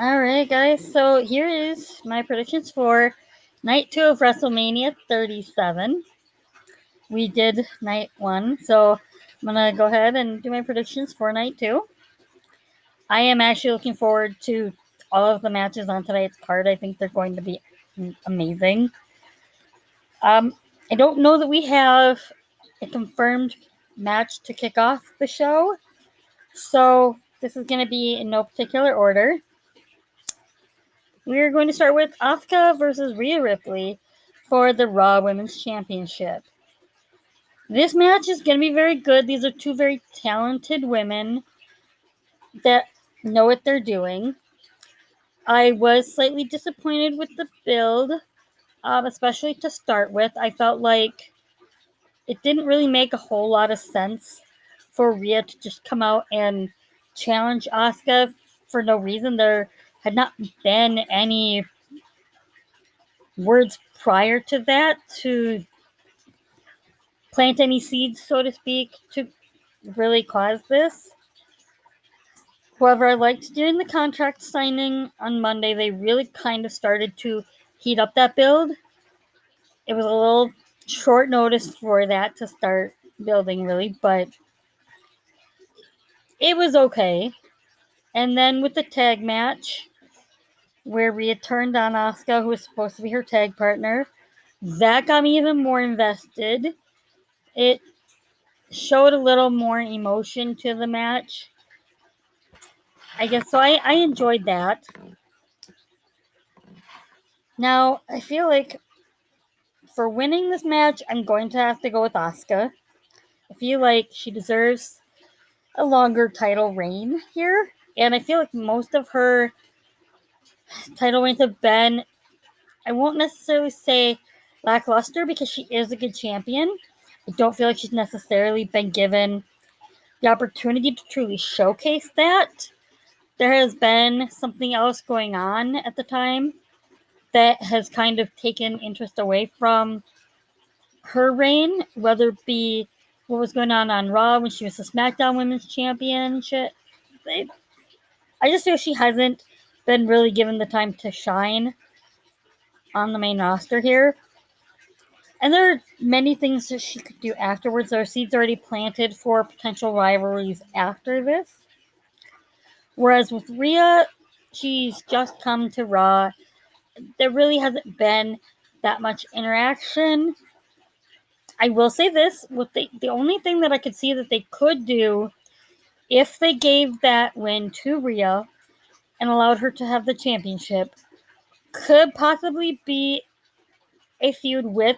Alright, guys, so here is my predictions for night 2 of WrestleMania 37. We did night 1, so I'm gonna go ahead and do my predictions for night 2. I am actually looking forward to all of the matches on tonight's card. I think they're going to be amazing. I don't know that we have a confirmed match to kick off the show, so this is going to be in no particular order. We're going to start with Asuka versus Rhea Ripley for the Raw Women's Championship. This match is going to be very good. These are two very talented women that know what they're doing. I was slightly disappointed with the build, especially to start with. I felt like it didn't really make a whole lot of sense for Rhea to just come out and challenge Asuka for no reason. There had not been any words prior to that to plant any seeds, so to speak, to really cause this. However, I liked during the contract signing on Monday, they really kind of started to heat up that build. It was a little short notice for that to start building, really, but it was okay. And then with the tag match, where Rhea turned on Asuka, who was supposed to be her tag partner, that got me even more invested. It showed a little more emotion to the match. I guess so. I enjoyed that. Now, I feel like for winning this match, I'm going to have to go with Asuka. I feel like she deserves a longer title reign here. And I feel like most of her title reigns have been, I won't necessarily say lackluster because she is a good champion. I don't feel like she's necessarily been given the opportunity to truly showcase that. There has been something else going on at the time that has kind of taken interest away from her reign, whether it be what was going on Raw when she was the SmackDown Women's Championship. I just feel she hasn't been really given the time to shine on the main roster here. And there are many things that she could do afterwards. There are seeds already planted for potential rivalries after this. Whereas with Rhea, she's just come to Raw. There really hasn't been that much interaction. I will say this, with the only thing that I could see that they could do if they gave that win to Rhea and allowed her to have the championship could possibly be a feud with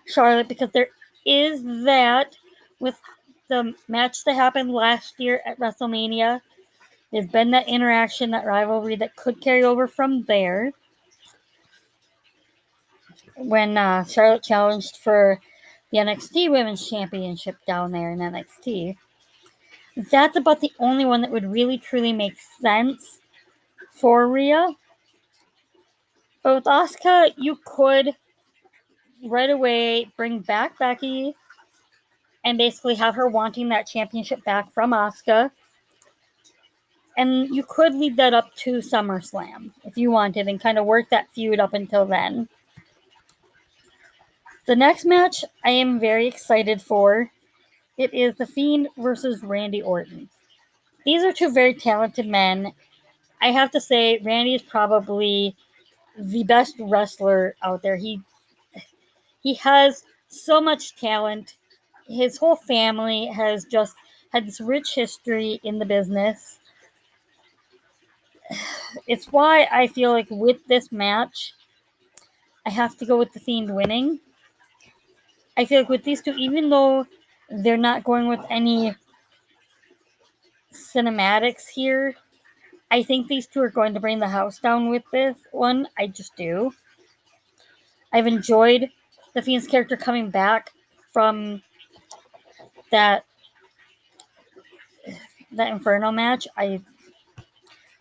Charlotte, because there is that with the match that happened last year at WrestleMania. There's been that interaction, that rivalry that could carry over from there. When Charlotte challenged for the NXT Women's Championship down there in NXT. That's about the only one that would really truly make sense for Rhea. But with Asuka, you could right away bring back Becky and basically have her wanting that championship back from Asuka. And you could lead that up to SummerSlam if you wanted and kind of work that feud up until then. The next match I am very excited for. It is The Fiend versus Randy Orton. These are two very talented men. I have to say, Randy is probably the best wrestler out there. He has so much talent. His whole family has just had this rich history in the business. It's why I feel like with this match, I have to go with The Fiend winning. I feel like with these two, even though they're not going with any cinematics here, I think these two are going to bring the house down with this one. I just do. I've enjoyed The Fiend's character coming back from that Inferno match. I've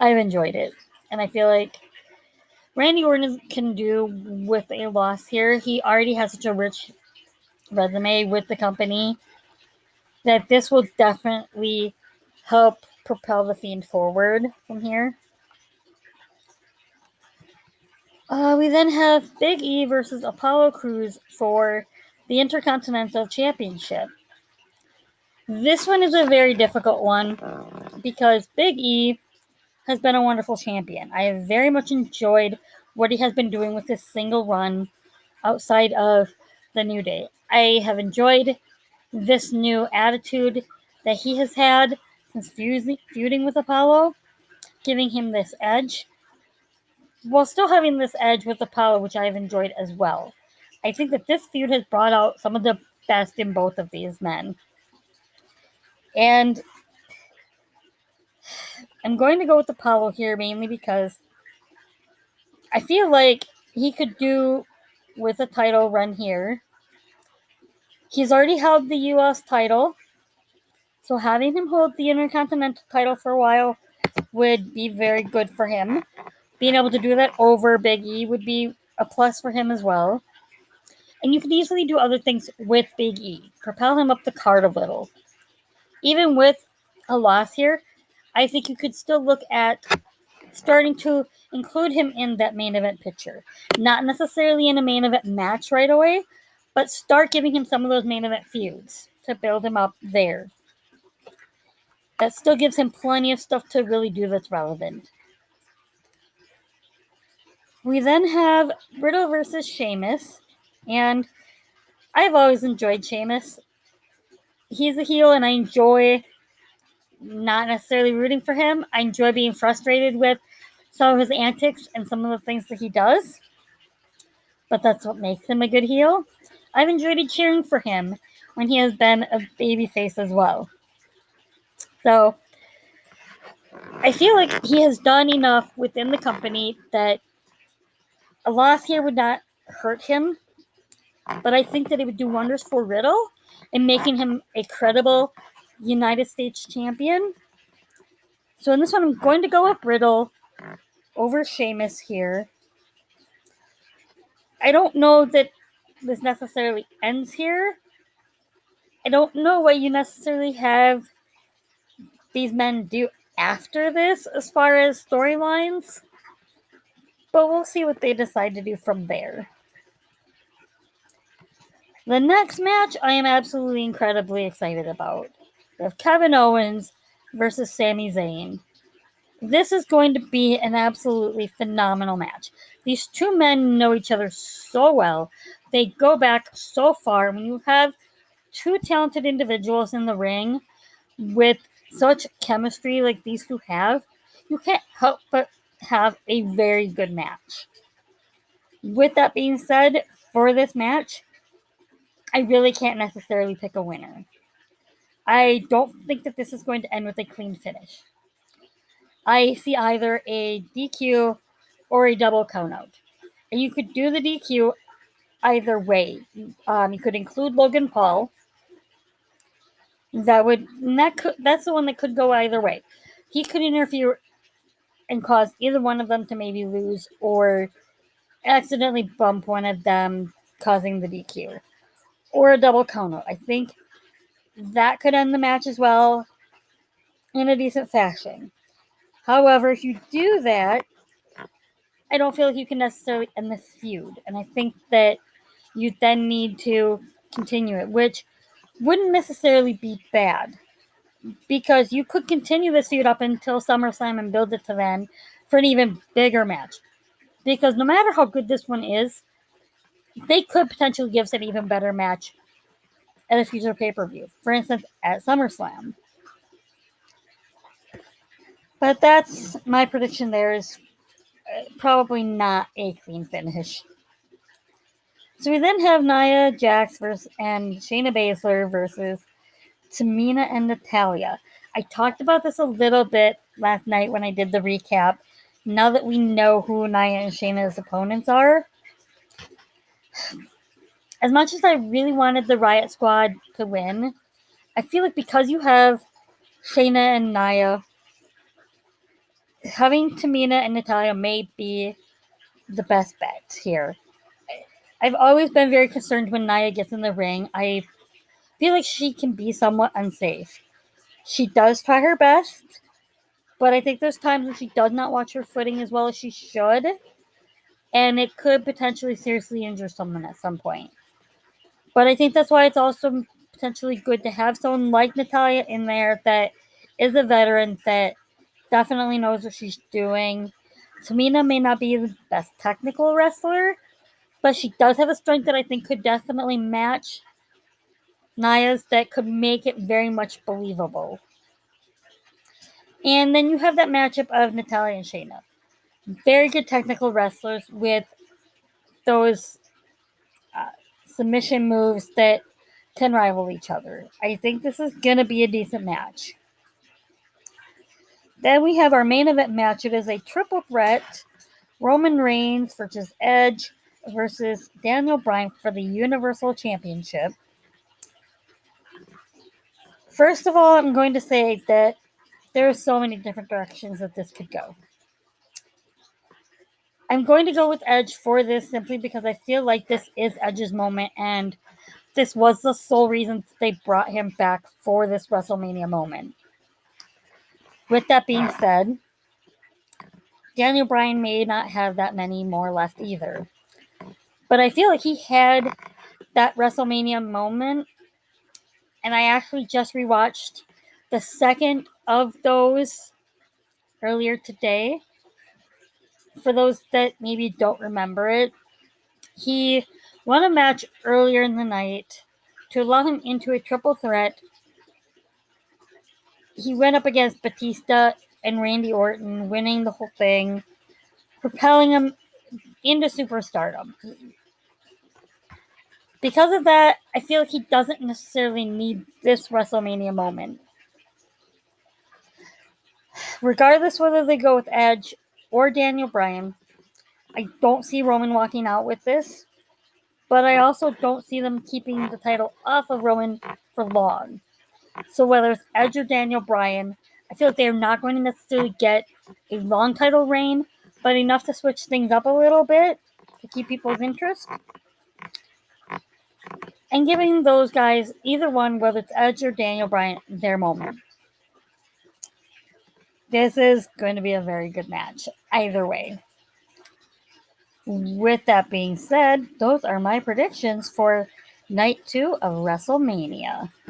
enjoyed it. And I feel like Randy Orton can do with a loss here. He already has such a rich resume with the company that this will definitely help propel The Fiend forward from here. We then have Big E versus Apollo Crews for the Intercontinental Championship. This one is a very difficult one because Big E has been a wonderful champion. I have very much enjoyed what he has been doing with this single run outside of the New Day. I have enjoyed this new attitude that he has had since feuding with Apollo, giving him this edge, while still having this edge with Apollo, which I have enjoyed as well. I think that this feud has brought out some of the best in both of these men. And I'm going to go with Apollo here mainly because I feel like he could do with a title run here. He's already held the US title, so having him hold the Intercontinental title for a while would be very good for him. Being able to do that over Big E would be a plus for him as well. And you could easily do other things with Big E, propel him up the card a little. Even with a loss here, I think you could still look at starting to include him in that main event picture. Not necessarily in a main event match right away, but start giving him some of those main event feuds to build him up there. That still gives him plenty of stuff to really do that's relevant. We then have Riddle versus Sheamus, and I've always enjoyed Sheamus. He's a heel, and I enjoy not necessarily rooting for him. I enjoy being frustrated with some of his antics and some of the things that he does, but that's what makes him a good heel. I've enjoyed cheering for him when he has been a babyface as well. So I feel like he has done enough within the company that a loss here would not hurt him, but I think that it would do wonders for Riddle in making him a credible United States champion. So in this one, I'm going to go with Riddle over Sheamus here. I don't know that this necessarily ends here. I don't know what you necessarily have these men do after this as far as storylines, but we'll see what they decide to do from there. The next match I am absolutely incredibly excited about. We have Kevin Owens versus Sami Zayn. This is going to be an absolutely phenomenal match. These two men know each other so well. They go back so far. When you have two talented individuals in the ring with such chemistry like these two have, you can't help but have a very good match. With that being said, for this match, I really can't necessarily pick a winner. I don't think that this is going to end with a clean finish. I see either a DQ or a double countout. And you could do the DQ either way. You could include Logan Paul. That's the one that could go either way. He could interfere and cause either one of them to maybe lose or accidentally bump one of them, causing the DQ. Or a double countout. I think that could end the match as well in a decent fashion. However, if you do that, I don't feel like you can necessarily end this feud. And I think that you then need to continue it, which wouldn't necessarily be bad. Because you could continue this feud up until SummerSlam and build it to then for an even bigger match. Because no matter how good this one is, they could potentially give us an even better match at a future pay-per-view. For instance, at SummerSlam. But that's my prediction there is probably not a clean finish. So we then have Nia Jax and Shayna Baszler versus Tamina and Natalya. I talked about this a little bit last night when I did the recap. Now that we know who Nia and Shayna's opponents are, as much as I really wanted the Riot Squad to win, I feel like because you have Shayna and Nia, having Tamina and Natalya may be the best bet here. I've always been very concerned when Nia gets in the ring. I feel like she can be somewhat unsafe. She does try her best, but I think there's times when she does not watch her footing as well as she should. and it could potentially seriously injure someone at some point. But I think that's why it's also potentially good to have someone like Natalya in there that is a veteran that definitely knows what she's doing. Tamina may not be the best technical wrestler, but she does have a strength that I think could definitely match Nia's, that could make it very much believable. And then you have that matchup of Natalya and Shayna. Very good technical wrestlers with those submission moves that can rival each other. I think this is going to be a decent match. Then we have our main event match. It is a triple threat. Roman Reigns versus Edge versus Daniel Bryan for the Universal Championship. First of all, I'm going to say that there are so many different directions that this could go. I'm going to go with Edge for this simply because I feel like this is Edge's moment, and this was the sole reason they brought him back for this WrestleMania moment. With that being said, Daniel Bryan may not have that many more left either. But I feel like he had that WrestleMania moment, and I actually just rewatched the second of those earlier today. For those that maybe don't remember it, he won a match earlier in the night to allow him into a triple threat. He went up against Batista and Randy Orton, winning the whole thing, propelling him into superstardom. Because of that, I feel like he doesn't necessarily need this WrestleMania moment. Regardless whether they go with Edge or Daniel Bryan, I don't see Roman walking out with this, but I also don't see them keeping the title off of Roman for long. So whether it's Edge or Daniel Bryan, I feel like they're not going to necessarily get a long title reign, but enough to switch things up a little bit to keep people's interest. And giving those guys, either one, whether it's Edge or Daniel Bryan, their moment. This is going to be a very good match, either way. With that being said, those are my predictions for night 2 of WrestleMania.